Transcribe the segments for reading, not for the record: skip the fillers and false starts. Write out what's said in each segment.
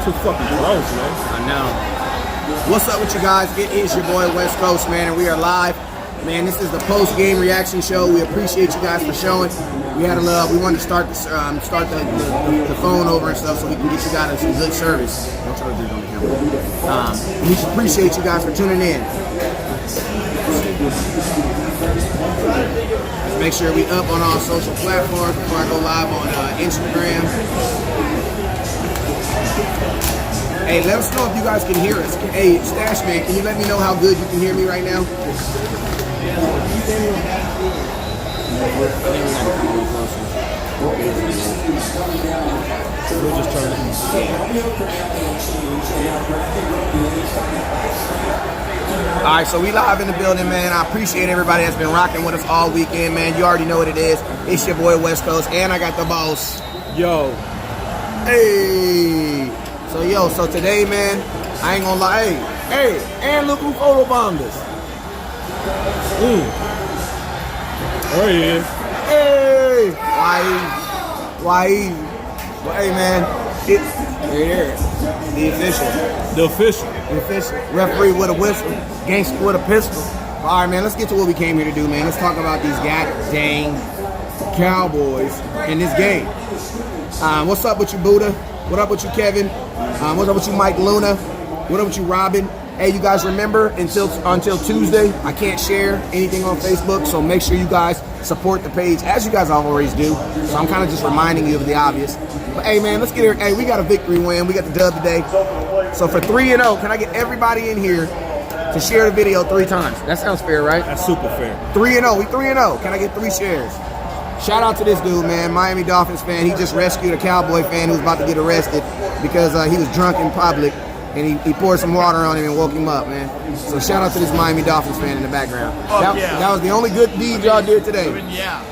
too fucking close, man. I know. What's up with you guys? It is your boy West Coast, man, and we are live. Man, this is the post-game reaction show. We appreciate you guys for showing. We wanted to start the phone over and stuff so we can get you guys some good service. Don't try to do it on the camera. We appreciate you guys for tuning in. Make sure we up on all social platforms before I go live on Instagram. Hey, let us know if you guys can hear us. Hey, Stash Man, can you let me know how good you can hear me right now? We'll just turn it. All right, so we live in the building, man. I appreciate everybody that's been rocking with us all weekend, man. You already know what it is. It's your boy West Coast, and I got the boss. Yo. Hey. So today, man, I ain't gonna lie. Hey, and look who photobombed us. Oh, yeah. Hey. Why? Well, hey, man. Here. The official. Referee with a whistle. Gangster with a pistol. All right, man, let's get to what we came here to do, man. Let's talk about these goddamn Cowboys in this game. What's up with you, Buddha? What up with you, Kevin? What's up with you, Mike Luna? What up with you, Robin? Hey, you guys remember, until Tuesday, I can't share anything on Facebook, so make sure you guys support the page, as you guys always do. So I'm kind of just reminding you of the obvious. But hey, man, let's get here. Hey, we got a victory win. We got the dub today. So for 3-0, can I get everybody in here to share the video 3 times? That sounds fair, right? That's super fair. 3-0. We 3-0. Can I get 3 shares? Shout out to this dude, man, Miami Dolphins fan. He just rescued a Cowboy fan who was about to get arrested because he was drunk in public, and he poured some water on him and woke him up, man. So shout out to this Miami Dolphins fan in the background. That was the only good deed y'all did today. Yeah.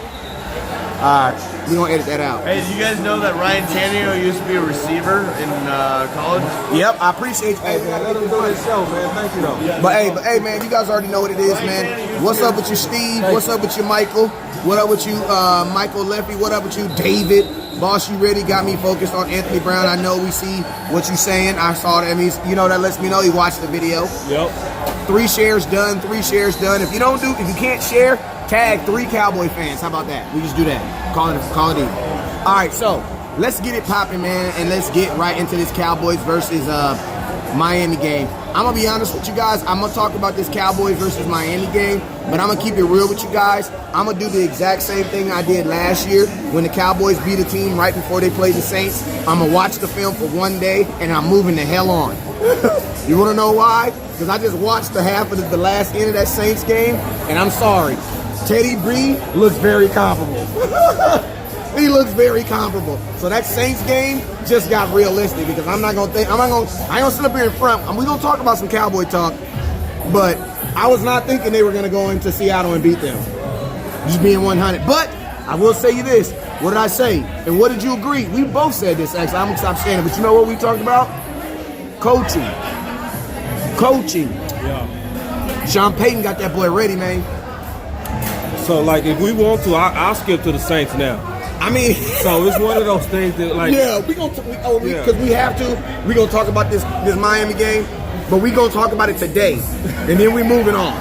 All right, we gonna edit that out. Hey, do you guys know that Ryan Tannehill used to be a receiver in college? Yep, I appreciate you. Hey, man, let him do his show, man. Thank you, though. But hey, man, you guys already know what it is, man. What's up with you, Steve? What's up with you, Michael? What up with you, Michael Leffy? What up with you, David? Boss, you ready? Got me focused on Anthony Brown. I know we see what you're saying. I saw that. I mean, that lets me know he watched the video. Yep. 3 shares done. 3 shares done. If you can't share, tag 3 Cowboy fans. How about that? We just do that. Call it even. All right, so let's get it popping, man, and let's get right into this Cowboys versus Miami game. I'm gonna be honest with you guys. I'm gonna talk about this Cowboys versus Miami game, but I'm gonna keep it real with you guys. I'm gonna do the exact same thing I did last year when the Cowboys beat a team right before they played the Saints. I'm gonna watch the film for 1 day, and I'm moving the hell on. You wanna know why? Because I just watched the half of the last end of that Saints game, and I'm sorry. Teddy B looks very comparable. He looks very comparable. So that Saints game just got realistic because I ain't gonna sit up here in front. We're gonna talk about some Cowboy talk, but I was not thinking they were gonna go into Seattle and beat them. Just being 100. But I will say you this. What did I say? And what did you agree? We both said this, actually. I'm gonna stop saying it, but you know what we talked about? Coaching. Yeah. Sean Payton got that boy ready, man. So, like, if we want to, I'll skip to the Saints now. I mean, so it's one of those things that, like, yeah, because we have to. We gonna talk about this Miami game, but we gonna talk about it today, and then we moving on.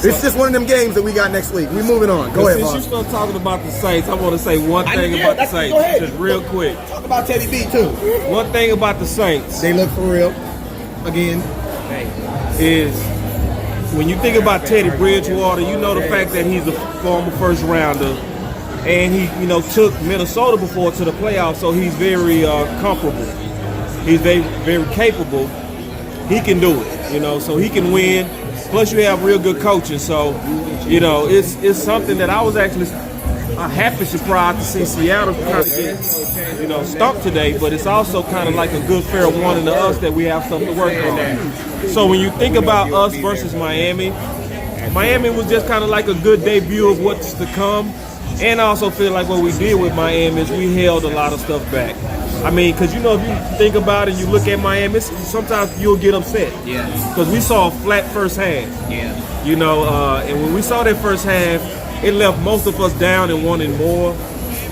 It's just one of them games that we got next week. We moving on. Go ahead, boss. Since you start talking about the Saints, I want to say one thing about the Saints, go ahead. just real quick. Talk about Teddy B too. One thing about the Saints, they look for real. Again, is when you think about Teddy Bridgewater, you know the fact that he's a former first rounder. And he, took Minnesota before to the playoffs, so he's very comparable. He's very, very capable. He can do it, so he can win. Plus, you have real good coaching, so it's something that I was actually happy surprised to see Seattle kind of get stumped today. But it's also kind of like a good fair warning to us that we have something to work on. So when you think about us versus Miami was just kind of like a good debut of what's to come. And I also feel like what we did with Miami is we held a lot of stuff back. I mean, because, if you think about it and you look at Miami, sometimes you'll get upset. Yeah. Because we saw a flat first half. Yeah. And when we saw that first half, it left most of us down and wanting more.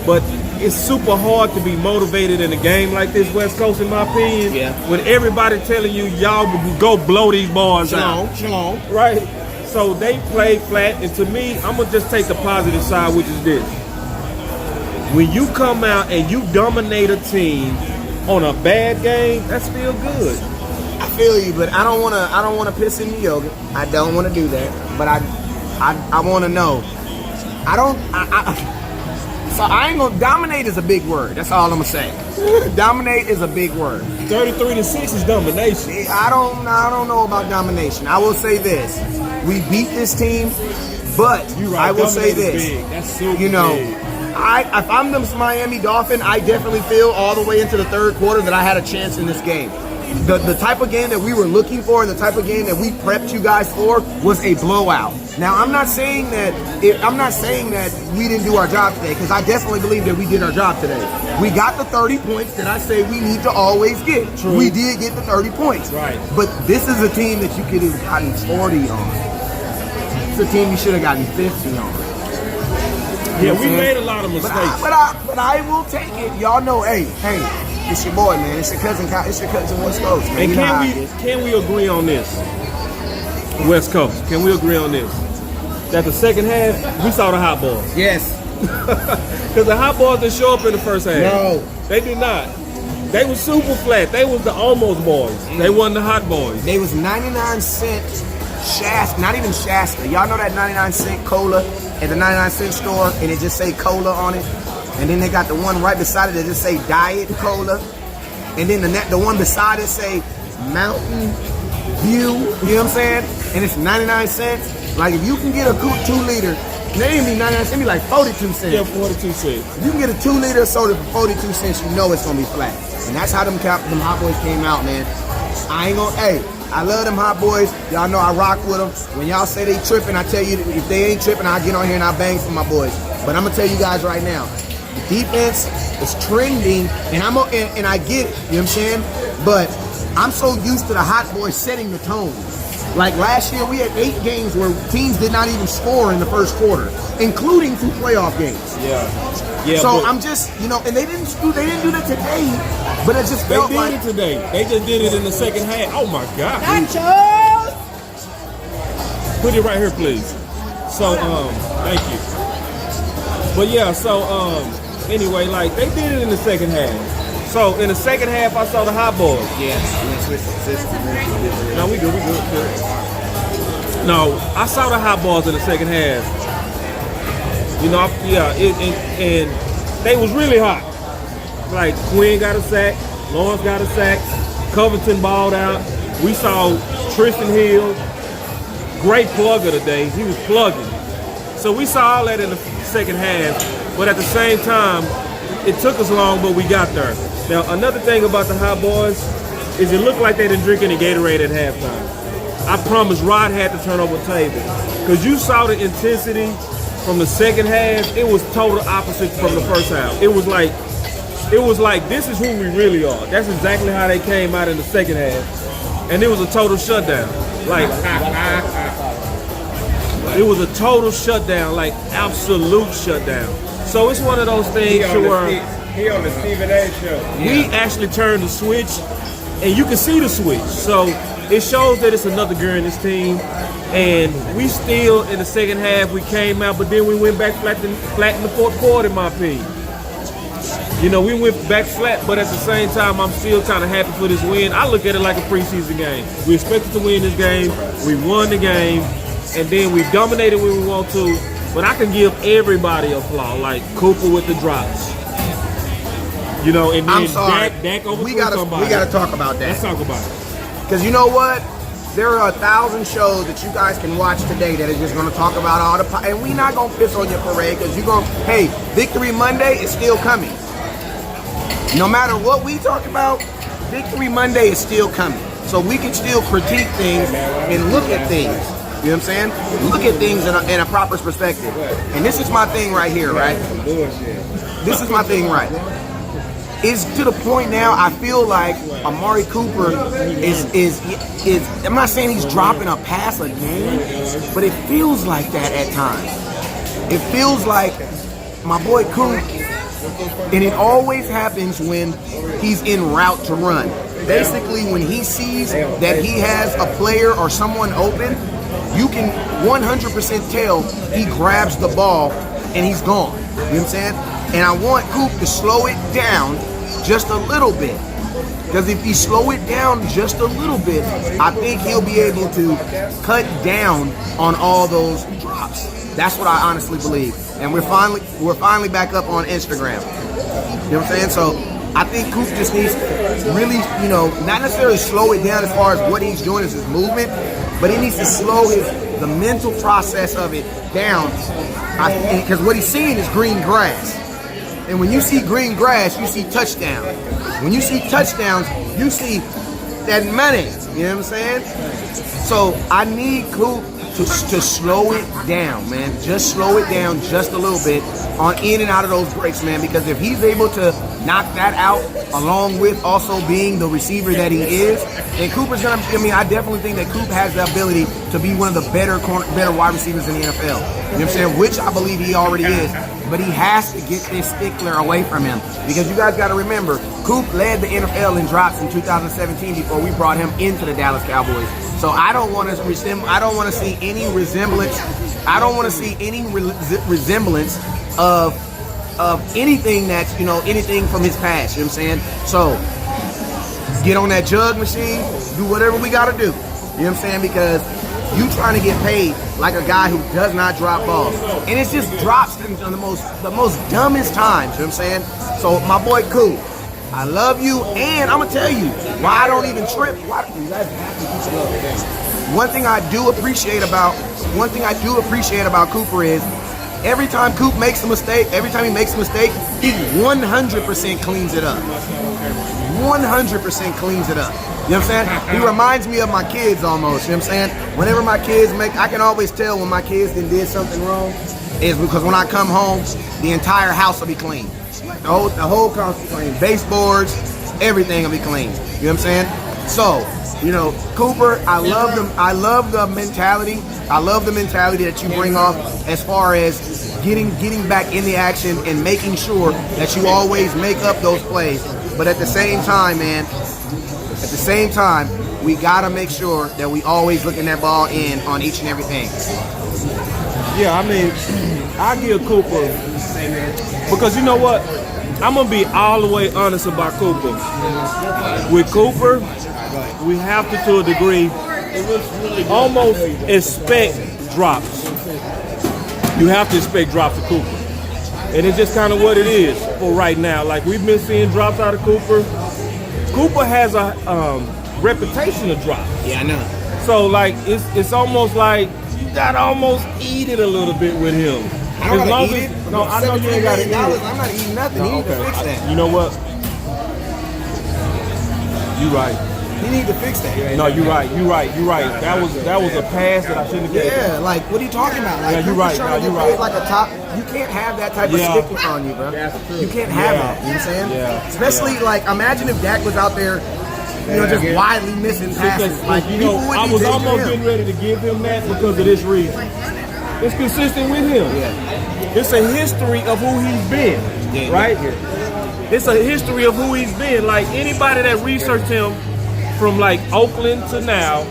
But it's super hard to be motivated in a game like this, West Coast, in my opinion. Yeah. When everybody telling you, y'all go blow these boys out. Shalom. Right? So they played flat, and to me, I'm going to just take the positive side, which is this. When you come out and you dominate a team on a bad game, that's still good. I feel you, but I don't wanna piss in the yoga. I don't want to do that. But I want to know. So I ain't gonna dominate is a big word. That's all I'm gonna say. Dominate is a big word. 33-6 is domination. I don't know about domination. I will say this: we beat this team, but You're right, I will say dominate this. is big. That's super You know, big. if I'm the Miami Dolphin, I definitely feel all the way into the third quarter that I had a chance in this game. The type of game that we were looking for and the type of game that we prepped you guys for was a blowout. Now, I'm not saying that we didn't do our job today, because I definitely believe that we did our job today. We got the 30 points that I say we need to always get. True. We did get the 30 points. Right. But this is a team that you could have gotten 40 on. It's a team you should have gotten 50 on. Yeah, we made a lot of mistakes. But I will take it. Y'all know, hey, it's your boy, man. It's your cousin. It's your cousin West Coast, man. And You know how it is. can we agree on this? West Coast, can we agree on this? That the second half, we saw the hot boys. Yes. Because the hot boys didn't show up in the first half. No. They did not. They was super flat. They was the almost boys. They wasn't the hot boys. They was 99-cent Shasta, not even Shasta. Y'all know that 99-cent cola at the 99-cent store, and it just say cola on it. And then they got the one right beside it that just say Diet Cola. And then the one beside it say Mountain View. You know what I'm saying? And it's 99 cents. Like, if you can get a 2-liter, they ain't be 99 cents, it be like 42 cents. Yeah, 42 cents. If you can get a 2-liter soda for 42 cents, you know it's gonna be flat. And that's how them Hot Boys came out, man. I love them Hot Boys. Y'all know I rock with them. When y'all say they tripping, I tell you, if they ain't tripping, I get on here and I bang for my boys. But I'm gonna tell you guys right now, the defense is trending, and I get it, you know what I'm saying? But I'm so used to the Hot Boys setting the tone. Like last year, we had 8 games where teams did not even score in the first quarter, including 2 playoff games. Yeah. Yeah. So I'm just, and they didn't do that today, but it just felt like it today. They just did it in the second half. Oh my God. Nachos! Put it right here, please. So, thank you. But yeah, so anyway, like they did it in the second half. So in the second half, I saw the hot boys. Yes. No, we good. No, I saw the hot boys in the second half. And they was really hot. Like Quinn got a sack, Lawrence got a sack, Covington balled out. We saw Tristan Hill, great plugger today. He was plugging. So we saw all that in the second half, but at the same time, it took us long, but we got there. Now, another thing about the Hot Boys is it looked like they didn't drink any Gatorade at halftime. I promise Rod had to turn over the table. Because you saw the intensity from the second half, it was total opposite from the first half. It was like, this is who we really are. That's exactly how they came out in the second half. And it was a total shutdown. Like, it was a total shutdown, like absolute shutdown. So it's one of those things where He on the Stephen A. show. we actually turned the switch, and you can see the switch. So it shows that it's another girl in this team. And we still, in the second half, we came out, but then we went back flat in the fourth quarter, in my opinion. We went back flat, but at the same time, I'm still kind of happy for this win. I look at it like a preseason game. We expected to win this game. We won the game. And then we dominated when we want to. But I can give everybody a flaw, like Cooper with the drops. And then I'm sorry. Dak over we gotta talk about that. Let's talk about it. Because you know what? There are 1,000 shows that you guys can watch today that are just going to talk about all the... And we're not going to piss on your parade because you're going to... Hey, Victory Monday is still coming. No matter what we talk about, Victory Monday is still coming. So we can still critique things and look at things. You know what I'm saying? Look at things in a proper perspective. And this is my thing right here, right? This is my thing, right? Is to the point now I feel like Amari Cooper is I'm not saying he's dropping a pass a game, but it feels like that at times. It feels like my boy Coop And it always happens when he's en route to run. Basically, when he sees that he has a player or someone open, you can 100% tell he grabs the ball and he's gone. You know what I'm saying? And I want Coop to slow it down just a little bit. Because if he slow it down just a little bit, I think he'll be able to cut down on all those drops. That's what I honestly believe. And we're finally back up on Instagram. You know what I'm saying? So I think Coop just needs to really, not necessarily slow it down as far as what he's doing as his movement, but he needs to slow the mental process of it down. Because what he's seeing is green grass. And when you see green grass, you see touchdown. When you see touchdowns, you see that money. You know what I'm saying? So I need Coop to slow it down, man. Just slow it down just a little bit on in and out of those breaks, man. Because if he's able to knock that out, along with also being the receiver that he is, then Cooper's gonna. I definitely think that Coop has the ability to be one of the better wide receivers in the NFL. You know what I'm saying? Which I believe he already is. But he has to get this stickler away from him, because you guys got to remember, Coop led the NFL in drops in 2017 before we brought him into the Dallas Cowboys. So I don't want to see any resemblance. I don't want to see any resemblance of anything that's anything from his past. You know what I'm saying? So get on that jug machine, do whatever we got to do. You know what I'm saying? Because you trying to get paid like a guy who does not drop balls. And it's just drops on the most dumbest times, you know what I'm saying? So my boy Coop, I love you, and I'm gonna tell you why I don't even trip. One thing I do appreciate about Cooper is every time Coop makes a mistake, he 100% cleans it up. 100% cleans it up. You know what I'm saying? He reminds me of my kids almost. You know what I'm saying? Whenever my kids I can always tell when my kids did something wrong, is because when I come home, the entire house will be clean. The whole house will be clean. Baseboards, everything will be clean. You know what I'm saying? So, Cooper, I love the mentality. I love the mentality that you bring off as far as getting back in the action and making sure that you always make up those plays. But at the same time, man, we gotta make sure that we always looking that ball in on each and everything. Yeah, I give Cooper, because you know what? I'm gonna be all the way honest about Cooper. With Cooper, we have to a degree, almost expect drops. You have to expect drops of Cooper. And it's just kind of what it is for right now. Like, we've been seeing drops out of Cooper. Cooper has a reputation of drops. Yeah, I know. So, like, it's almost like you gotta almost eat it a little bit with him. I don't gotta eat it. No, I know you ain't gotta eat it. I'm not eating nothing. He need to fix that. You know what? You right. He need to fix that. No, you're right. That was a pass that I shouldn't have given. Yeah, like, what are you talking about? Like, yeah, you're right. No, you're right. Like a top, you can't have that type of stickness on you, bro. You can't have that. You know what I'm saying? Yeah. Especially, like, imagine if Dak was out there, just widely missing passes. Like, I was almost getting ready to give him that because of this reason. It's consistent with him. Yeah. It's a history of who he's been, right? It's a history of who he's been. Like, anybody that researched him from like Oakland to now,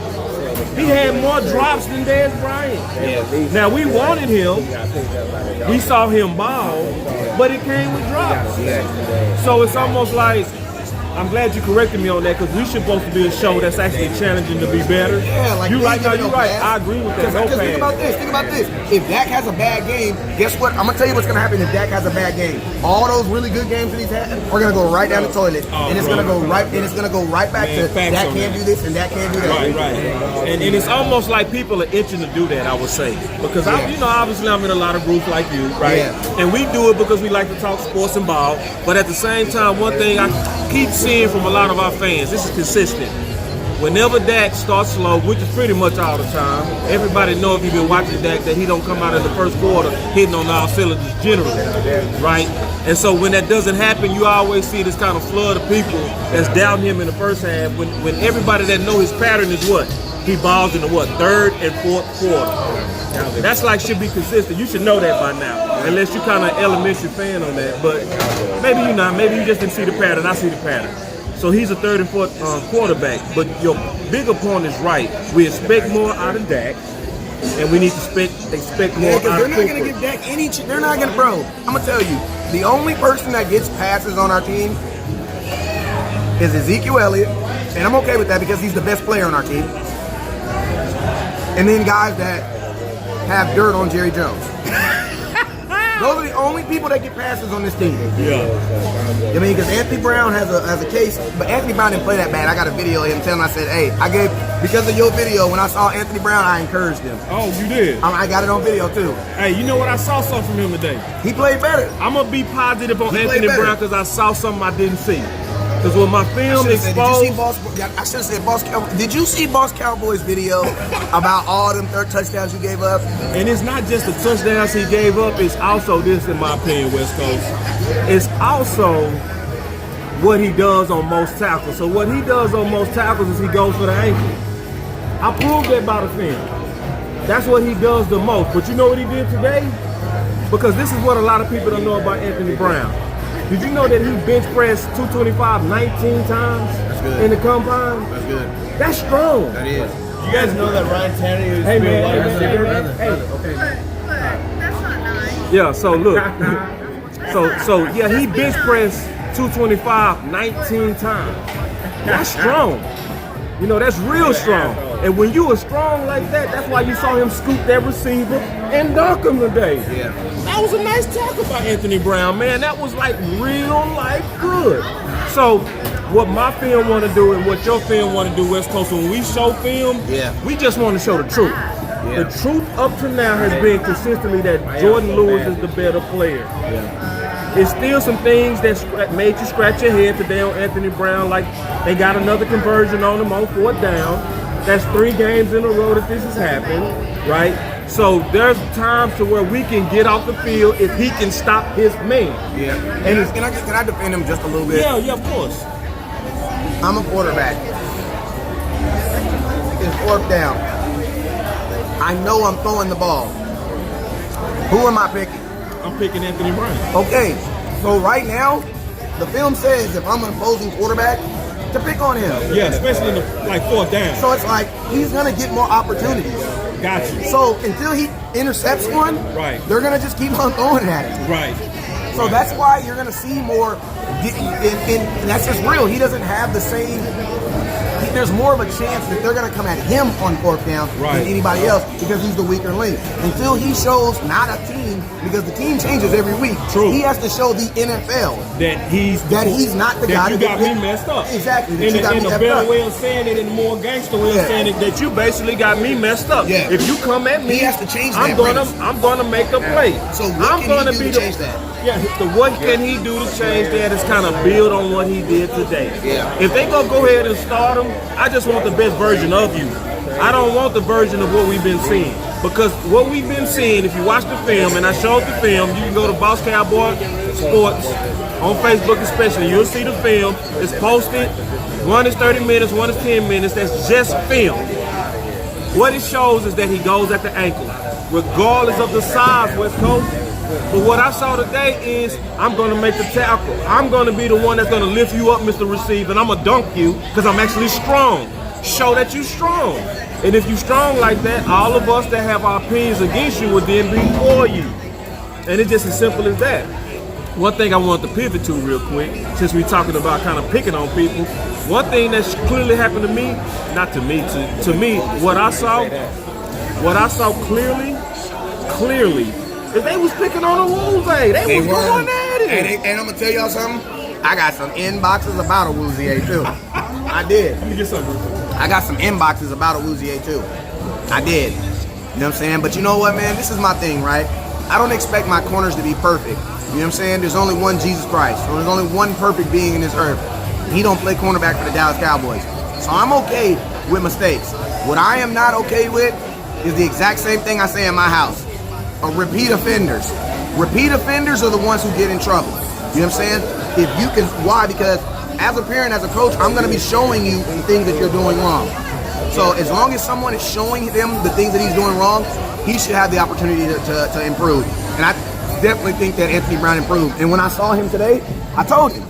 he had more drops than Dez Bryant. Now, we wanted him. We saw him ball, but it came with drops. So it's almost like, I'm glad you corrected me on that, because we should supposed to be a show that's actually challenging to be better. Yeah, like, you're right. No, you're right. I agree with that. Because think about this. If Dak has a bad game, guess what? I'm gonna tell you what's gonna happen if Dak has a bad game. All those really good games that he's had are gonna go right down the toilet, and it's gonna go right back to Dak can't do this and Dak can't do that. Right. And it's almost like people are itching to do that, I would say, because obviously I'm in a lot of groups like you, right? Yeah. And we do it because we like to talk sports and ball. But at the same time, one thing I keep seeing from a lot of our fans, this is consistent. Whenever Dak starts slow, which is pretty much all the time, everybody know if you've been watching Dak that he don't come out in the first quarter hitting on all cylinders generally, right? And so when that doesn't happen, you always see this kind of flood of people that's down him in the first half. When everybody that know his pattern is what? He balls in the third and fourth quarter. That's like should be consistent. You should know that by now. unless you kind of elementary fan on that. But maybe you're not. Maybe you just didn't see the pattern. I see the pattern. So he's a third and fourth quarterback. But your bigger point is right. We expect more out of Dak, and we need to expect more out of they're not Cooper. going to give Dak any. They're not going to, bro. I'm going to tell you, the only person that gets passes on our team is Ezekiel Elliott, and I'm okay with that because he's the best player on our team. And then guys that have dirt on Jerry Jones. Those are the only people that get passes on this team. Yeah. I mean, because Anthony Brown has a case, but Anthony Brown didn't play that bad. I got a video of him telling him, I said, hey, because of your video, when I saw Anthony Brown, I encouraged him. Oh, you did? I got it on video, too. Hey, you know what? I saw something from him today. He played better. I'm going to be positive on He played Anthony better. Brown because I saw something I didn't see. Because when my film I exposed... should have said Boss Cowboy. Did you see Boss Cowboy's video about all them third touchdowns you gave up? And it's not just the touchdowns he gave up, it's also this, in my opinion, West Coast. It's also what he does on most tackles. So what he does on most tackles is he goes for the ankle. I proved that by the film. That's what he does the most. But you know what he did today? Because this is what a lot of people don't know about Anthony Brown. Did you know that he bench pressed 225 19 times in the combine? That's good. That's strong. That is. You guys know that Ryan Tannehill used to Hey be a man, wide receiver? That's not nice. Yeah, so look. so yeah, he bench pressed 225 19 times. That's strong. You know, that's real strong. And when you are strong like that, that's why you saw him scoop that receiver and dunk him today. Yeah. That was a nice tackle by Anthony Brown, man. That was like real life good. So what my film want to do and what your film want to do, West Coast, when we show film, we just want to show the truth. Yeah. The truth up to now has been consistently that Jordan Lewis is the better player. It's still some things that made you scratch your head today on Anthony Brown, like they got another conversion on him on fourth down. That's 3 games in a row that this has happened, right? So there's times to where we can get off the field if he can stop his man. Yeah. And can I defend him just a little bit? Yeah, of course. I'm a quarterback. It's fourth down. I know I'm throwing the ball. Who am I picking? I'm picking Anthony Brown. Okay, so right now, the film says if I'm an opposing quarterback, to pick on him. Yeah, especially in the fourth down. So it's like he's gonna get more opportunities. Got you. So until he intercepts one, Right. they're gonna just keep on throwing at him. Right. So that's why you're gonna see more. And that's just real. He doesn't have the same. There's more of a chance that they're going to come at him on fourth down Right. than anybody else because he's the weaker link. Until he shows not a team, because the team changes every week. True. He has to show the NFL That he's not the guy you that got me messed up. Exactly. That In you got me a effed better up. way of saying it, in a more gangster way of saying it, that you basically got me messed up. Yeah. If you come at me, He has to change I'm that, gonna Brandon. I'm gonna make a play. So what I'm can gonna he do be to the, change that? Yeah, what can he do to change that is kind of build on what he did today. Yeah. If they gonna go ahead and start him, I just want the best version of you. I don't want the version of what we've been seeing. Because what we've been seeing, if you watch the film, and I showed the film, you can go to Boss Cowboy Sports on Facebook especially, you'll see the film. It's posted. One is 30 minutes, one is 10 minutes. That's just film. What it shows is that he goes at the ankle, regardless of the size, West Coast. But what I saw today is I'm going to make the tackle. I'm going to be the one that's going to lift you up, Mr. Receiver, and I'm going to dunk you because I'm actually strong. Show that you're strong. And if you're strong like that, all of us that have our opinions against you would then be for you. And it's just as simple as that. One thing I want to pivot to real quick, since we're talking about kind of picking on people, one thing that's clearly happened to me, not to me, to me, what I saw clearly, is they was picking on the Wolves. They was going at it. And I'm going to tell y'all something. I got some inboxes about a Woozier too. I did. Let me get something. I got some inboxes about a Woozier too. I did. You know what I'm saying? But you know what, man? This is my thing, right? I don't expect my corners to be perfect. You know what I'm saying? There's only one Jesus Christ. So there's only one perfect being in this earth. He don't play cornerback for the Dallas Cowboys. So I'm okay with mistakes. What I am not okay with is the exact same thing I say in my house. Repeat offenders. Repeat offenders are the ones who get in trouble. You know what I'm saying? If you can, why? Because as a parent, as a coach, I'm going to be showing you the things that you're doing wrong. So as long as someone is showing him the things that he's doing wrong, he should have the opportunity to improve. And definitely think that Anthony Brown improved. And when I saw him today, I told him.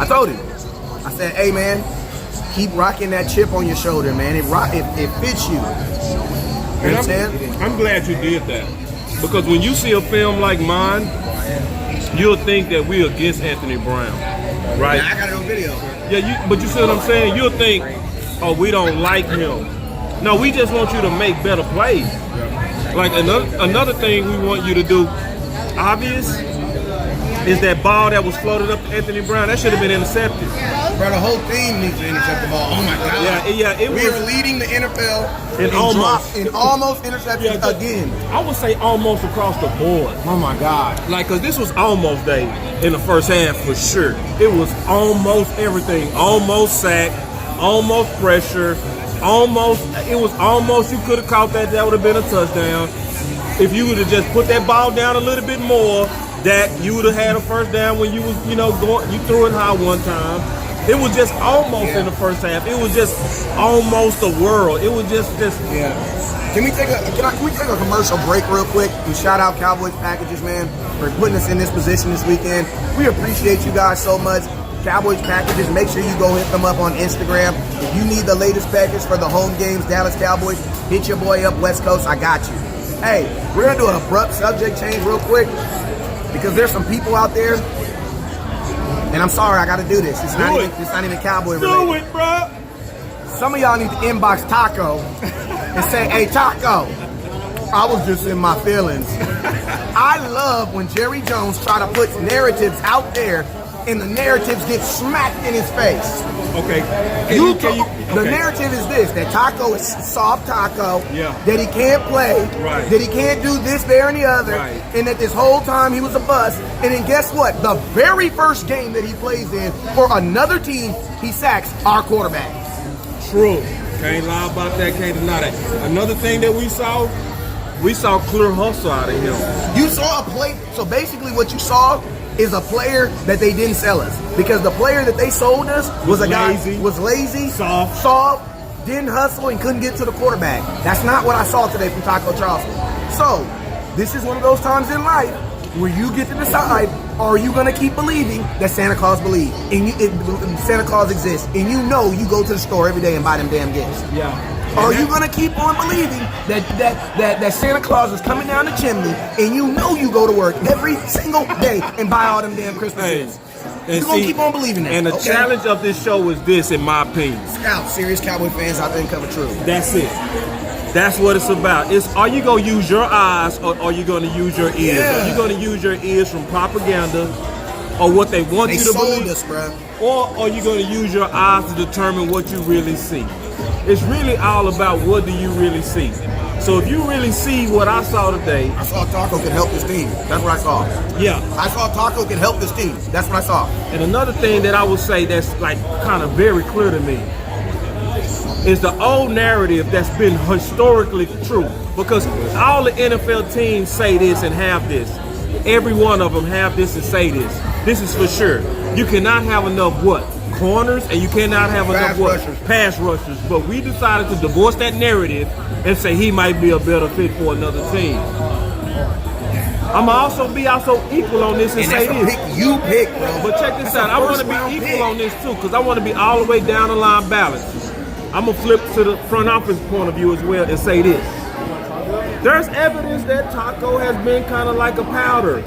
I said, hey, man, keep rocking that chip on your shoulder, man. It fits you. You know what I'm saying? I'm glad you did that. Because when you see a film like mine, you'll think that we're against Anthony Brown, right? Yeah, I got it on video. Yeah, but you see what I'm saying? You'll think, oh, we don't like him. No, we just want you to make better plays. Like another thing we want you to do, obvious, is that ball that was floated up to Anthony Brown, that should have been intercepted. Bro, the whole team needs to intercept the ball. Oh my God. Yeah, we are leading the NFL in almost interceptions again. I would say almost across the board. Oh my God. Like, cause this was almost day in the first half for sure. It was almost everything. Almost sack, almost pressure, almost. It was almost. You could have caught that. That would have been a touchdown. If you would have just put that ball down a little bit more, that you would have had a first down when you was, going. You threw it high one time. It was just almost in the first half. It was just almost a world. It was just. Yeah. Can we take a commercial break real quick and shout out Cowboys Packages, man, for putting us in this position this weekend. We appreciate you guys so much. Cowboys Packages, make sure you go hit them up on Instagram. If you need the latest package for the home games, Dallas Cowboys, hit your boy up, West Coast. I got you. Hey, we're gonna do an abrupt subject change real quick because there's some people out there. And I'm sorry, I got to do this. It's not even Cowboy related. Do it, bro. Some of y'all need to inbox Taco and say, hey, Taco, I was just in my feelings. I love when Jerry Jones try to put narratives out there and the narratives get smacked in his face. Okay. The narrative is this, that Taco is soft Taco, Yeah. that he can't play, Right. that he can't do this, there, and the other, Right. and that this whole time he was a bust. And then guess what? The very first game that he plays in for another team, he sacks our quarterback. True. Can't lie about that, can't deny that. Another thing that we saw clear hustle out of him. You saw a play, so basically what you saw is a player that they didn't sell us. Because the player that they sold us was a guy was lazy, soft, didn't hustle, and couldn't get to the quarterback. That's not what I saw today from Taco Charleston. So, this is one of those times in life where you get to decide, are you going to keep believing that Santa Claus believes, and Santa Claus exists, and you go to the store every day and buy them damn gifts. Yeah. Are you gonna keep on believing that Santa Claus is coming down the chimney, and you go to work every single day and buy all them damn Christmas gifts? You're gonna keep on believing that. And the challenge of this show is this, in my opinion. Scout, serious Cowboy fans out there in Cover True. That's it. That's what it's about. Are you gonna use your eyes or are you gonna use your ears? Yeah. Are you gonna use your ears from propaganda or what they want you to believe? They sold us, bro. Or are you gonna use your eyes to determine what you really see? It's really all about what do you really see. So if you really see what I saw today. I saw Taco could help this team. That's what I saw. Yeah. I saw Taco could help this team. That's what I saw. And another thing that I would say that's like kind of very clear to me is the old narrative that's been historically true. Because all the NFL teams say this and have this. Every one of them have this and say this. This is for sure. You cannot have enough what? Corners, and you cannot have enough what? Pass rushers. But we decided to divorce that narrative and say he might be a better fit for another team. I'm also be equal on this and say this. Pick you pick, bro. But check this out. I want to be equal on this too, because I want to be all the way down the line balanced. I'm gonna flip to the front office point of view as well and say this. There's evidence that Taco has been kind of like a powder.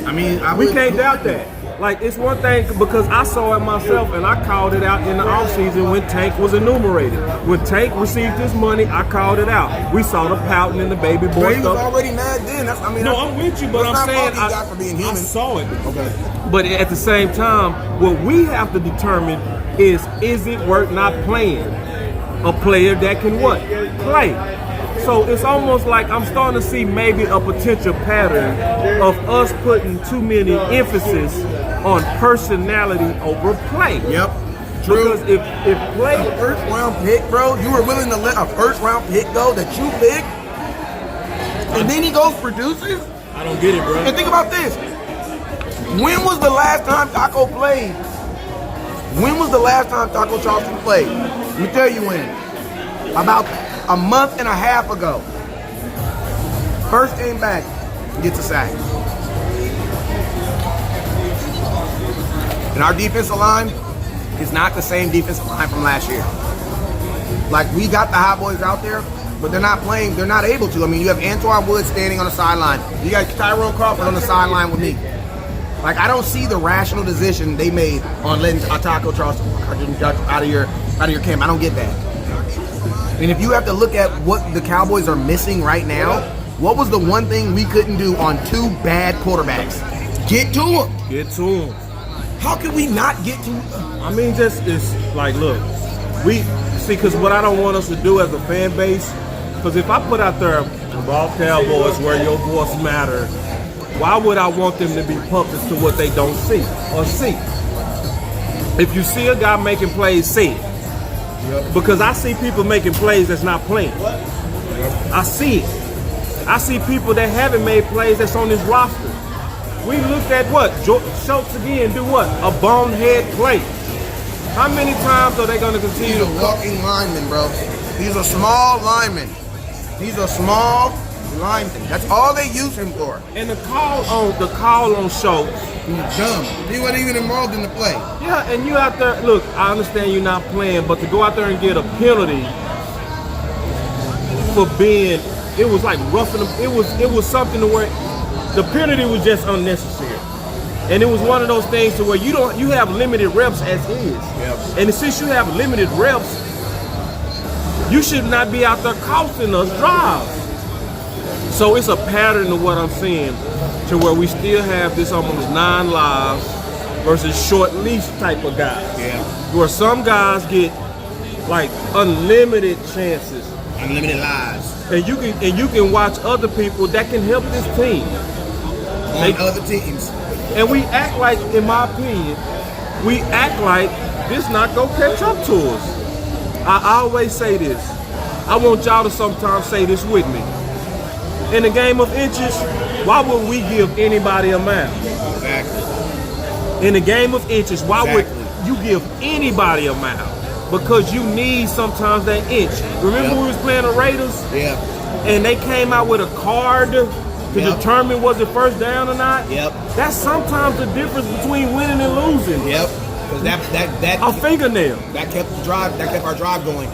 I mean, We can't doubt that. Like, it's one thing because I saw it myself and I called it out in the offseason when Tank was enumerated. When Tank received his money, I called it out. We saw the pouting and the baby boy But he was stuff. already mad then. I'm with you, but I'm saying for being human. I saw it. Okay. But at the same time, what we have to determine is it worth not playing a player that can what? Play. So it's almost like I'm starting to see maybe a potential pattern of us putting too many emphasis on personality over play. Yep. True. Because if play A first round pick, bro, you were willing to let a first round pick go that you picked, and then he goes produces? I don't get it, bro. And think about this. When was the last time Taco played? When was the last time Taco Charleston played? Let me tell you when. About a month and a half ago. First game back, gets a sack. And our defensive line is not the same defensive line from last year. Like, we got the hot boys out there, but they're not playing. They're not able to. I mean, you have Antoine Wood standing on the sideline. You got Tyrone Crawford on the sideline with me. Like, I don't see the rational decision they made on letting Taco Charleston out of your camp. I don't get that. And if you have to look at what the Cowboys are missing right now, what was the one thing we couldn't do on 2 bad quarterbacks? Get to them. Get to him. How can we not get to them? I mean, just it's like, look, we see, because what I don't want us to do as a fan base, because if I put out there about Cowboys where your voice matter, why would I want them to be puppets to what they don't see or see? If you see a guy making plays, say it. Because I see people making plays that's not playing. I see it. I see people that haven't made plays that's on this roster. We looked at what? Schultz again do what? A bonehead play. How many times are they going to continue He's to a walking lineman, bro. He's a small lineman. He's a small lineman. That's all they use him for. And the call on Schultz. He's dumb. He wasn't even involved in the play. Yeah, and you out there, look, I understand you're not playing, but to go out there and get a penalty for being, it was like roughing them, it was something to where the penalty was just unnecessary. And it was one of those things to where you have limited reps as is. Yep. And since you have limited reps, you should not be out there costing us drives. So it's a pattern of what I'm seeing to where we still have this almost 9 lives versus short leash type of guys. Yeah. Where some guys get like unlimited chances. Unlimited lives. And you can watch other people that can help this team. On other teams. And we act like, in my opinion, we act like this not gonna catch up to us. I always say this. I want y'all to sometimes say this with me. In a game of inches, why would we give anybody a mile? Exactly. In a game of inches, why Exactly. would you give anybody a mile? Because you need sometimes that inch. Remember when we was playing the Raiders? Yeah. And they came out with a card to determine was it first down or not? Yep. That's sometimes the difference between winning and losing. Yep. Because that A fingernail. that kept the drive. That kept our drive going.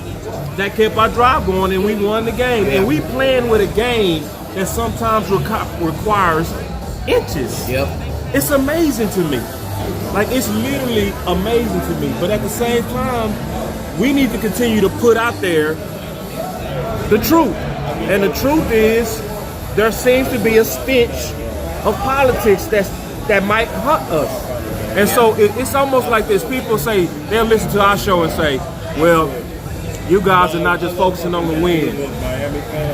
That kept our drive going and we won the game. Yeah. And we playing with a game that sometimes requires inches. Yep. It's amazing to me. Like, it's literally amazing to me. But at the same time, we need to continue to put out there the truth. And the truth is, there seems to be a stench of politics that might haunt us. And so it's almost like this. People say, they'll listen to our show and say, well, you guys are not just focusing on the win.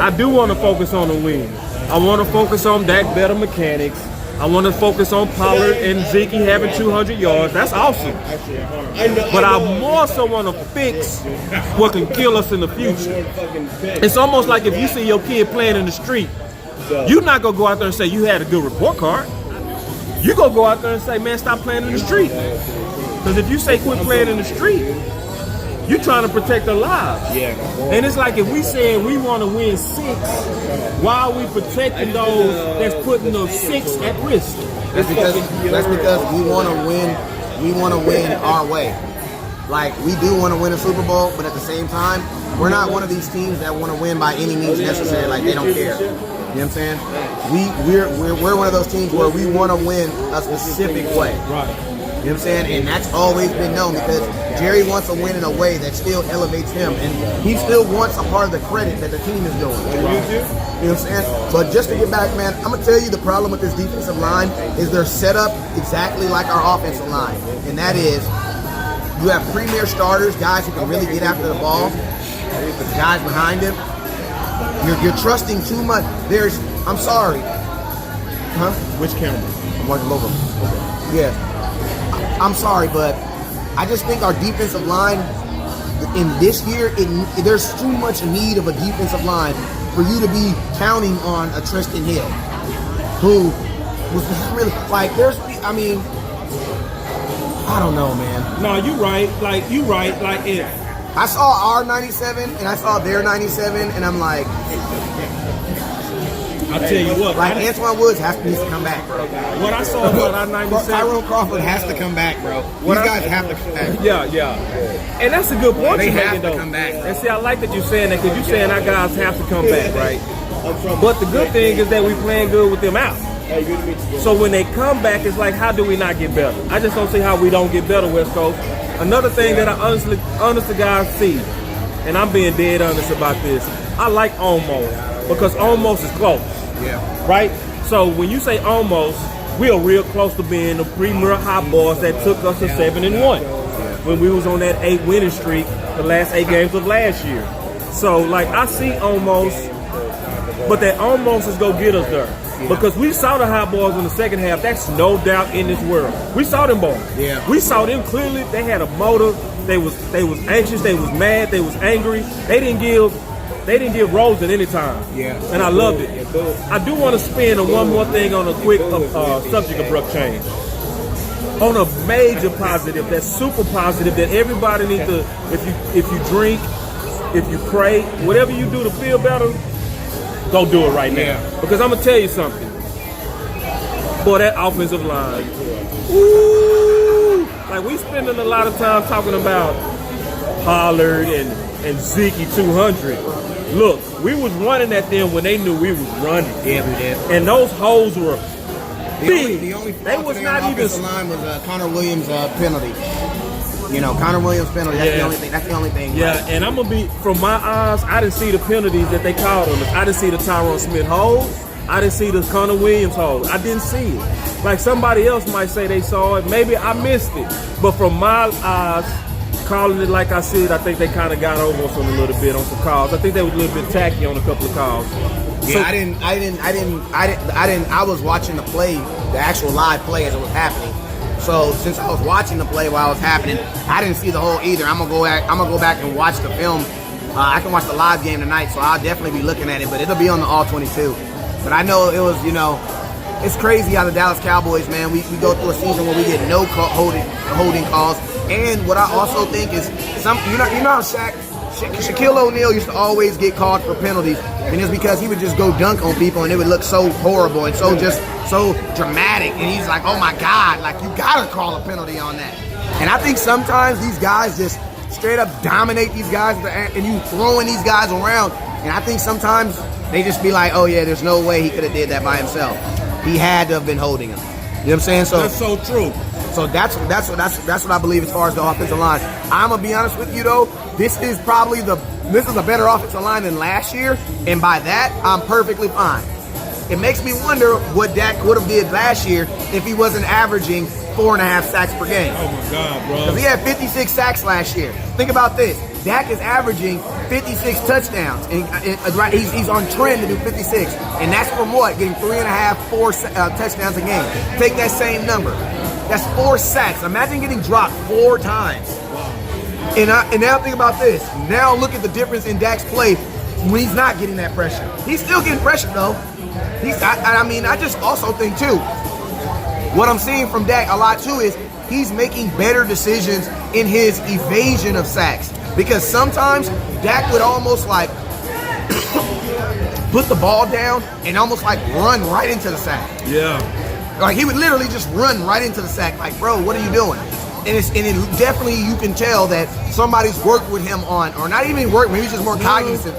I do want to focus on the win. I want to focus on Dak better mechanics. I want to focus on Pollard and Zeke having 200 yards. That's awesome. But I more so want to fix what can kill us in the future. It's almost like if you see your kid playing in the street, you're not going to go out there and say you had a good report card. You're going to go out there and say, man, stop playing in the street. Because if you say quit playing in the street, you're trying to protect their lives. Yeah. And it's like if we said we want to win 6, why are we protecting those that's putting those 6 at risk? That's because we want to win. We want to win our way. Like, we do want to win a Super Bowl, but at the same time, we're not one of these teams that want to win by any means necessary. Like, they don't care. You know what I'm saying? We're one of those teams where we want to win a specific way. Right. You know what I'm saying? And that's always been known because Jerry wants to win in a way that still elevates him. And he still wants a part of the credit that the team is doing. You know what I'm saying? But just to get back, man, I'm going to tell you the problem with this defensive line is they're set up exactly like our offensive line. And that is, you have premier starters, guys who can really get after the ball. The guys behind him. You're trusting too much. I'm sorry. Huh? Which camera? I'm watching both of them. Yeah. I'm sorry, but I just think our defensive line in this year, there's too much need of a defensive line for you to be counting on a Tristan Hill, who was really like. I don't know, man. No, you right. Like if I saw our 97 and I saw their 97, and I'm like, I tell you what, Like Antoine Woods needs to come back, bro. what I saw about our 97. Tyrone Crawford has to come back, bro. These guys have to come back. Yeah. And that's a good point They you're have making, to though. come back, bro. And see, I like that you're saying that because you're saying our guys have to come back, right? But the good thing is that we playing good with them out. So when they come back, it's like, how do we not get better? I just don't see how we don't get better, West Coast. Another thing that I honest to God see, and I'm being dead honest about this, I like almost because almost is close. Yeah. Right? So when you say almost, we are real close to being the premier hot boys that took us to 7-1 when we was on that 8 winning streak the last 8 games of last year. So like I see almost, but that almost is gonna get us there. Because we saw the hot boys in the second half. That's no doubt in this world. We saw them boys. Yeah. We saw them clearly. They had a motive. They was anxious. They was mad. They was angry. They didn't give Rose at any time. Yeah. And I loved it. I do want to spin on one more thing on a quick subject abrupt change. On a major positive, that's super positive, that everybody needs to, if you drink, if you pray, whatever you do to feel better, go do it right now. Yeah. Because I'm going to tell you something. Boy, that offensive line. Woo! Like, we spending a lot of time talking about Pollard and Zeke 200. Look, we was running at them when they knew we was running. Yeah, we did. And those holes were big. The only they was not even. offensive line was Connor Williams' penalty. You know, Connor Williams' penalty. That's the only thing. That's the only thing. Yeah, right? and I'm gonna be from my eyes. I didn't see the penalties that they called on us. I didn't see the Tyron Smith holes. I didn't see the Connor Williams holes. I didn't see it. Like somebody else might say they saw it. Maybe I missed it. But from my eyes, calling it like I said, I think they kind of got over us on a little bit on some calls. I think they was a little bit tacky on a couple of calls. Yeah, I was watching the play, the actual live play as it was happening. So since I was watching the play while it was happening, I didn't see the whole either. I'm gonna go back and watch the film. I can watch the live game tonight, so I'll definitely be looking at it. But it'll be on the All 22. But I know it was, it's crazy how the Dallas Cowboys, man. We go through a season where we get no holding calls. And what I also think is you know how Shaquille O'Neal used to always get called for penalties, and it's because he would just go dunk on people and it would look so horrible and so dramatic. And he's like, oh my God, like you gotta call a penalty on that. And I think sometimes these guys just straight up dominate these guys, and you throwing these guys around. And I think sometimes they just be like, oh yeah, there's no way he could have did that by himself. He had to have been holding him. You know what I'm saying? So That's so true. So that's what I believe as far as the offensive line. I'm gonna be honest with you though. This is a better offensive line than last year, and by that I'm perfectly fine. It makes me wonder what Dak would have did last year if he wasn't averaging 4.5 sacks per game. Oh my God, bro. Because he had 56 sacks last year. Think about this. Dak is averaging 56 touchdowns, and he's on trend to do 56. And that's from what? Getting 3.5, 4 touchdowns a game. Take that same number. That's 4 sacks. Imagine getting dropped 4 times. And now think about this. Now look at the difference in Dak's play when he's not getting that pressure. He's still getting pressure though. I just also think too, what I'm seeing from Dak a lot too is he's making better decisions in his evasion of sacks. Because sometimes Dak would almost like put the ball down and almost like run right into the sack. Yeah. Like he would literally just run right into the sack. Like, bro, what are you doing? And it definitely you can tell that somebody's worked with him on, or not even worked, maybe just more cognizant.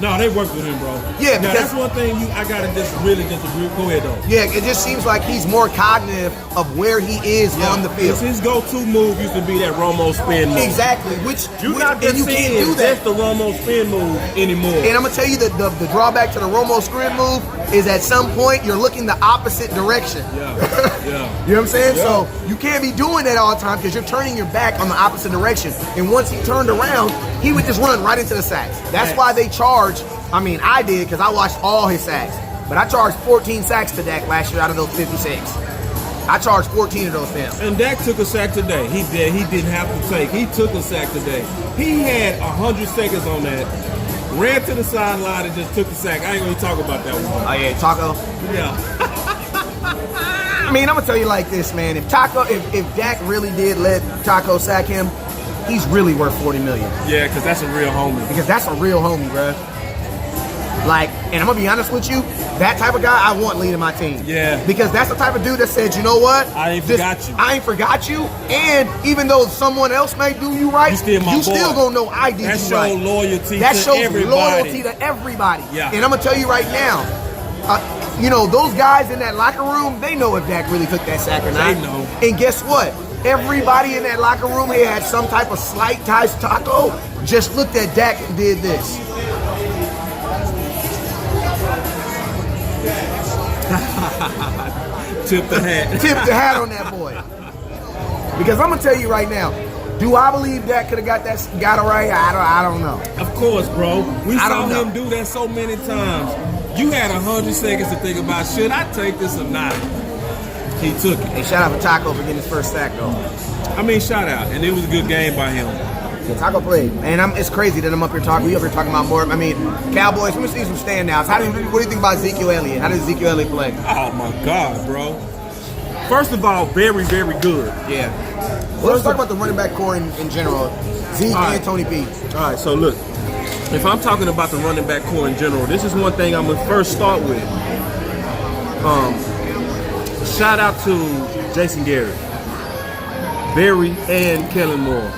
No, they worked with him, bro. Yeah, now, because that's one thing I gotta really disagree. Go ahead though. Yeah, it just seems like he's more cognitive of where he is on the field. His go-to move used to be that Romo spin move. Exactly, which you not and you can't do that. That's the Romo spin move anymore. And I'm gonna tell you that the drawback to the Romo spin move is at some point you're looking the opposite direction. Yeah. You know what I'm saying? Yeah. So you can't be doing that all the time because you're turning your back on the opposite direction. And once he turned around, he would just run right into the sacks. That's why they charge. I mean, I did because I watched all his sacks. But I charged 14 sacks to Dak last year out of those 56. I charged 14 of those to him. And Dak took a sack today. He did. He didn't have to take. He took a sack today. He had 100 seconds on that. Ran to the sideline and just took the sack. I ain't gonna talk about that one. Oh yeah, Taco? Yeah. I mean, I'm gonna tell you like this, man. If Dak really did let Taco sack him, he's really worth $40 million. Yeah, because that's a real homie. Because that's a real homie, bro. Like, and I'm gonna be honest with you, that type of guy I want leading my team. Yeah. Because that's the type of dude that said, you know what? I ain't forgot you. I ain't forgot you. And even though someone else may do you right, You still my you boy. still gonna know I did That you show right. loyalty That to shows everybody. loyalty to everybody. Yeah. And I'm gonna tell you right now, you know, those guys in that locker room, they know if Dak really took that sack or not. They know. And guess what? Everybody in that locker room here had some type of slight ties taco, just looked at Dak and did this. Tip the hat. Tip the hat on that boy. Because I'm gonna tell you right now, do I believe Dak could have got it right? I don't know. Of course, bro. We I saw don't know. him do that so many times. You had 100 seconds to think about, should I take this or not? He took it. Hey, shout out to Taco for getting his first sack though. I mean, shout out. And it was a good game by him. Yeah, Taco played, and it's crazy that I'm up here talking. We up here talking about more. I mean, Cowboys. Let me see some standouts. What do you think about Ezekiel Elliott? How did Ezekiel Elliott play? Oh, my God, bro. First of all, very, very good. Yeah. Well, let's talk about the running back core in general. Zeke and Tony P. All right, so look. If I'm talking about the running back core in general, this is one thing I'm going to first start with. Shout out to Jason Garrett, Barry, and Kellen Moore.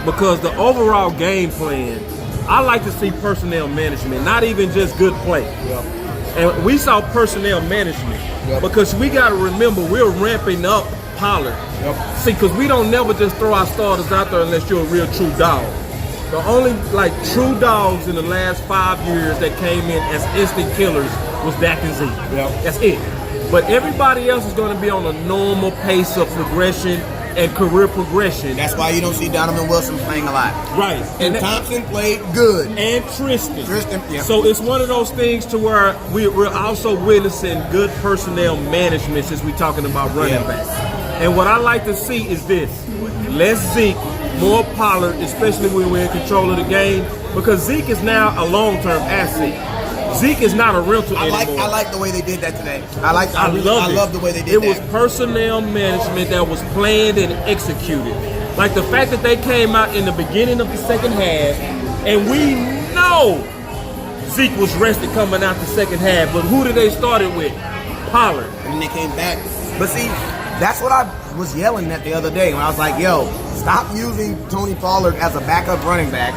Because the overall game plan, I like to see personnel management, not even just good play. Yep. And we saw personnel management. Yep. Because we got to remember, we're ramping up Pollard. Yep. See, because we don't never just throw our starters out there unless you're a real true dog. The only true dogs in the last 5 years that came in as instant killers was Dak and Zeke. Yep. That's it. But everybody else is going to be on a normal pace of progression and career progression. That's why you don't see Donovan Wilson playing a lot. Right. And Thompson played good. And Tristan. Yeah. So it's one of those things to where we're also witnessing good personnel management since we're talking about running backs. And what I like to see is this. Less Zeke, more Pollard, especially when we're in control of the game, because Zeke is now a long-term asset. Zeke is not a rental anymore. I like the way they did that today. I love the way they did it that. It was personnel management that was planned and executed. Like the fact that they came out in the beginning of the second half, and we know Zeke was rested coming out the second half, but who did they start it with? Pollard. And they came back. But see, that's what I was yelling at the other day when I was like, yo, stop using Tony Pollard as a backup running back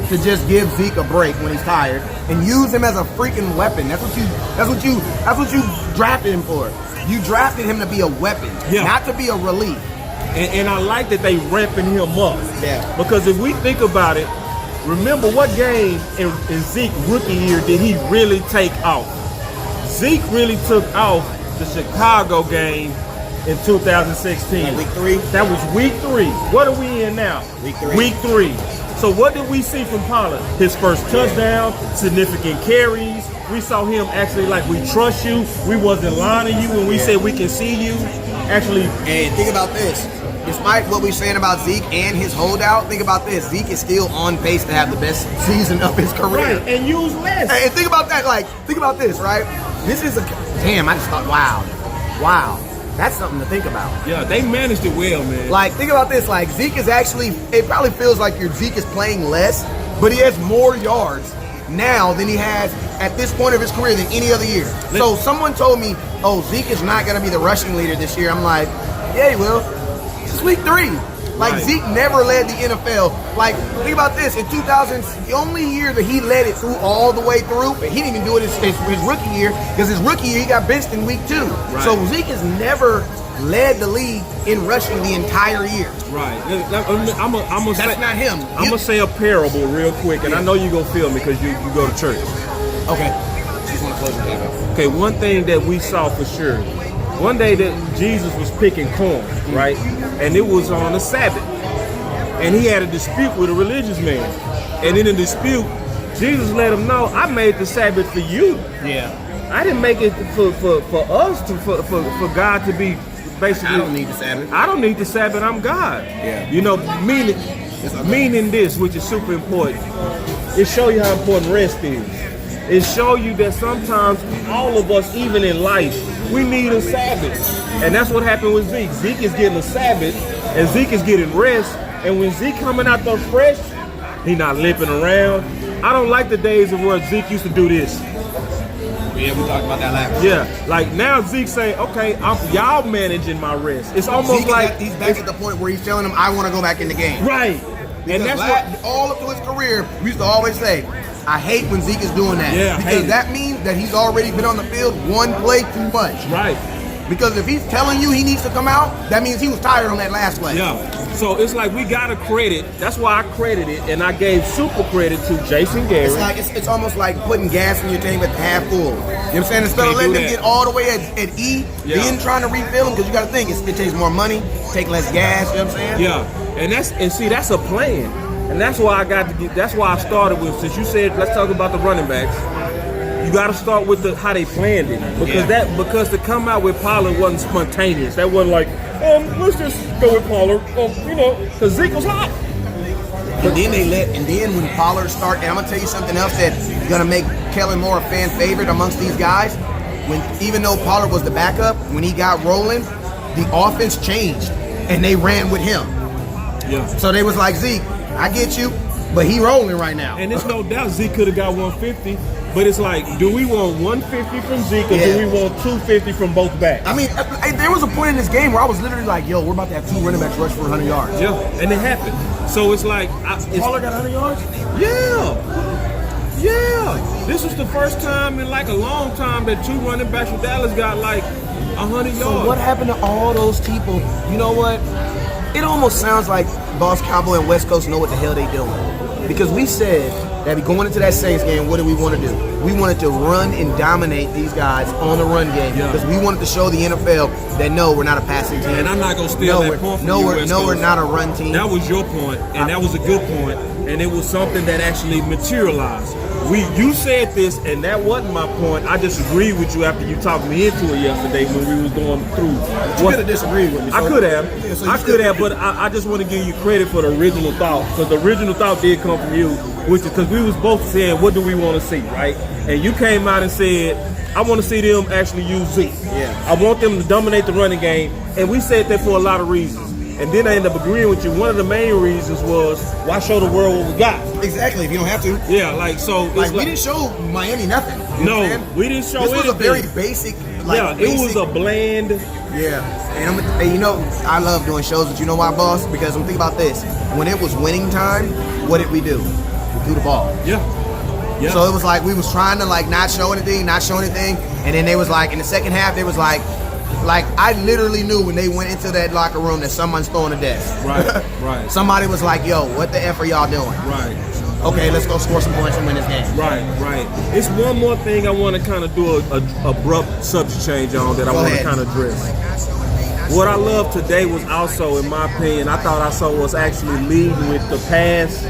to just give Zeke a break when he's tired and use him as a freaking weapon. That's what you drafted him for. You drafted him to be a weapon, not to be a relief. And I like that they ramping him up. Yeah. Because if we think about it, remember what game in Zeke rookie year did he really take off? Zeke really took off the Chicago game in 2016. Week 3? That was week 3. What are we in now? Week 3. So what did we see from Pollard? His first touchdown, significant carries. We saw him actually like, we trust you. We wasn't lying to you when we said we can see you. Actually. And think about this. Despite what we're saying about Zeke and his holdout, think about this. Zeke is still on pace to have the best season of his career. Right, and use less. And think about that. Think about this, right? This is damn, I just thought, wow. That's something to think about. Yeah, they managed it well, man. Think about this. Zeke is actually, it probably feels like your Zeke is playing less, but he has more yards now than he has at this point of his career than any other year. So someone told me, oh, Zeke is not going to be the rushing leader this year. I'm like, yeah, he will. This is week 3. Right. Zeke never led the NFL. Think about this. In 2000, the only year that he led it through all the way through, but he didn't even do it his rookie year, because his rookie year he got benched in week 2. Right. So Zeke has never led the league in rushing the entire year. Right. That's not him. I'm going to say a parable real quick, and I know you're going to feel me because you go to church. Okay. Just want to close the table. Okay, one thing that we saw for sure. One day that Jesus was picking corn, right? And it was on a Sabbath. And he had a dispute with a religious man. And in the dispute, Jesus let him know, I made the Sabbath for you. Yeah. I didn't make it for us, for God to be basically. I don't need the Sabbath. I don't need the Sabbath, I'm God. Yeah. Meaning this, which is super important. It shows you how important rest is. It shows you that sometimes all of us, even in life, we need a Sabbath. And that's what happened with Zeke. Zeke is getting a Sabbath, and Zeke is getting rest. And when Zeke coming out there fresh, he not limping around. I don't like the days of where Zeke used to do this. Yeah, we talked about that last. Yeah, like now Zeke saying, okay, y'all managing my rest. It's almost Zeke like he's back at the point where he's telling them, I want to go back in the game. right. Because And that's what all up to his career, we used to always say, I hate when Zeke is doing that. Yeah, I hate because it. that means that he's already been on the field one play too much. right. Because if he's telling you he needs to come out, that means he was tired on that last play. Yeah. So it's like we gotta credit. That's why I credited it, and I gave super credit to Jason Garrett. It's like it's almost like putting gas in your tank at half full. You know what I'm saying? Instead of Can't do letting them that. get all the way at E, Yeah. then trying to refill them, because you got to think it takes more money, take less gas. You know what I'm saying? Yeah, and see that's a plan, and that's why that's why I started with. Since you said let's talk about the running backs, you got to start with how they planned it because to come out with Pollard wasn't spontaneous. That wasn't like let's just go with Pollard, because Zeke was hot. And then when Pollard started, and I'm gonna tell you something else that's gonna make Kellen Moore a fan favorite amongst these guys. Even though Pollard was the backup, when he got rolling, the offense changed and they ran with him. Yeah. So they was like, Zeke, I get you, but he rolling right now. And there's no doubt Zeke could have got 150, but it's like, do we want 150 from Zeke or do we want 250 from both backs? I mean, there was a point in this game where I was literally like, yo, we're about to have two running backs rush for 100 yards. Yeah, and it happened. So it's like, Pollard got 100 yards? Yeah. This was the first time in like a long time that two running backs from Dallas got like 100 yards. So what happened to all those people? You know what? It almost sounds like Boss Cowboy and West Coast know what the hell they doing. Because we said that going into that Saints game, what did we want to do? We wanted to run and dominate these guys on the run game because we wanted to show the NFL that no, we're not a passing team. And I'm not gonna steal that point from you, West Coast. We're not a run team. That was your point, and that was a good point, and it was something that actually materialized. You said this, and that wasn't my point. I disagreed with you after you talked me into it yesterday when we was going through. You could have disagreed with me. I could have, but I just want to give you credit for the original thought, because the original thought did come from you, which is because we was both saying, what do we want to see, right? And you came out and said, I want to see them actually use Zeke. Yeah. I want them to dominate the running game, and we said that for a lot of reasons. And then I ended up agreeing with you. One of the main reasons was, why show the world what we got? Exactly, if you don't have to. Yeah, like, so. Like, we didn't show Miami nothing. You know what I'm saying? We didn't show this anything. This was a very basic, it was a bland. Yeah, and you know, I love doing shows, but you know why, boss? Because I'm thinking about this. When it was winning time, what did we do? We threw the ball. Yeah. So it was like we was trying to not show anything, and then they was like, in the second half, they was like I literally knew when they went into that locker room that someone's throwing a desk. Right. Somebody was like, yo, what the F are y'all doing? Right. Okay, let's go score some points and win this game. Right. It's one more thing I want to kind of do a abrupt subject change on that I want to kind of address. What I love today was also, in my opinion, I thought I saw was actually leading with the pass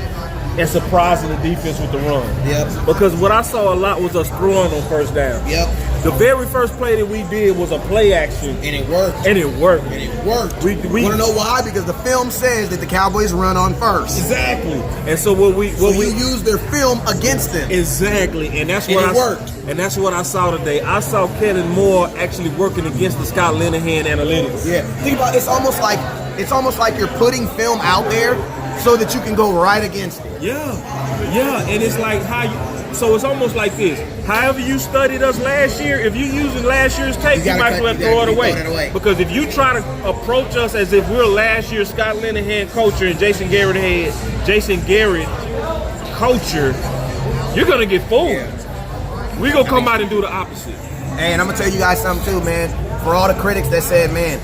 and surprising the defense with the run. Yep. Because what I saw a lot was us throwing on first down. Yep. The very first play that we did was a play action. And it worked. We want to know why? Because the film says that the Cowboys run on first. Exactly. And so we use their film against them. Exactly. And that's what worked. And that's what I saw today. I saw Kellen Moore actually working against the Scott Linehan analytics. Yeah. Think about it, it's almost like you're putting film out there so that you can go right against it. Yeah. And it's like so it's almost like this. However you studied us last year, if you're using last year's tape, you might as well throw it away. Because if you try to approach us as if we're last year's Scott Linehan culture and Jason Garrett culture, you're going to get fooled. Yeah. We're going to come out and do the opposite. Hey, and I'm going to tell you guys something too, man. For all the critics that said, man,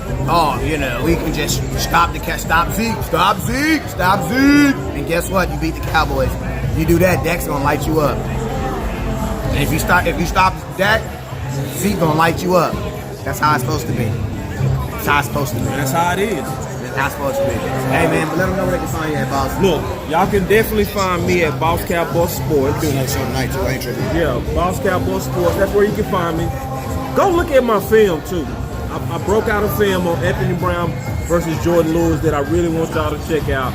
we can just stop Zeke. And guess what? You beat the Cowboys. You do that, Dak's going to light you up. And if you stop Dak, Zeke gonna light you up. That's how it's supposed to be. That's how it's supposed to be. That's how it is. That's how it's supposed to be. Hey man, but let them know where they can find you at, Boss. Look, y'all can definitely find me at Boss Cowboy Sports. Doing that show tonight too, I ain't tripping. Yeah, Boss Cowboy Sports. That's where you can find me. Go look at my film too. I broke out a film on Anthony Brown versus Jordan Lewis that I really want y'all to check out,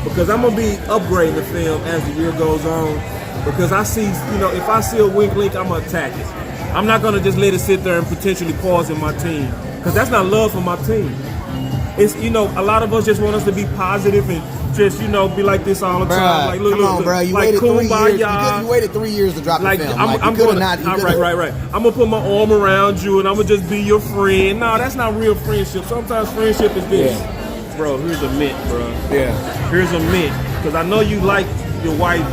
because I'm gonna be upgrading the film as the year goes on. Because I see, if I see a weak link, I'm going to attack it. I'm not going to just let it sit there and potentially poison my team. Because that's not love for my team. It's, a lot of us just want us to be positive and just be like this all the Bruh, time. Like, look, come on, bro. You like waited 3 years. kumbaya. You waited 3 years to drop Like the film. I'm you gonna not. right. I'm gonna put my arm around you and I'm gonna just be your friend. No, that's not real friendship. Sometimes friendship is this, bro. Here's a mint, bro. Yeah. Here's a mint, because I know you like your wife.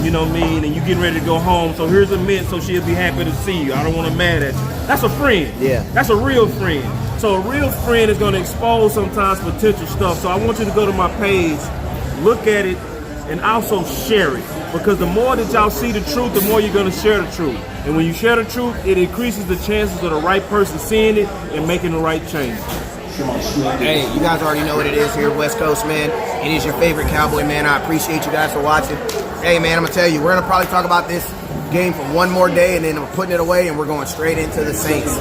You know what I mean? And you getting ready to go home. So here's a mint, so she'll be happy to see you. I don't want to mad at you. That's a friend. Yeah. That's a real friend. So a real friend is gonna expose sometimes potential stuff. So I want you to go to my page, look at it, and also share it. Because the more that y'all see the truth, the more you're gonna share the truth. And when you share the truth, it increases the chances of the right person seeing it and making the right change. Hey, you guys already know what it is here at West Coast, man. It is your favorite Cowboy, man. I appreciate you guys for watching. Hey, man, I'm gonna tell you, we're gonna probably talk about this game for one more day, and then we're putting it away, and we're going straight into the Saints.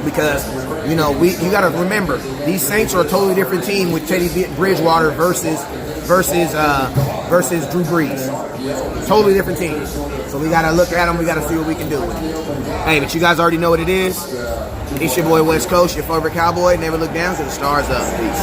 Because you got to remember, these Saints are a totally different team with Teddy Bridgewater versus Drew Brees. Totally different team. So we got to look at them. We got to see what we can do with it. Hey, but you guys already know what it is. It's your boy West Coast, your favorite Cowboy. Never look down, because the stars up. Peace.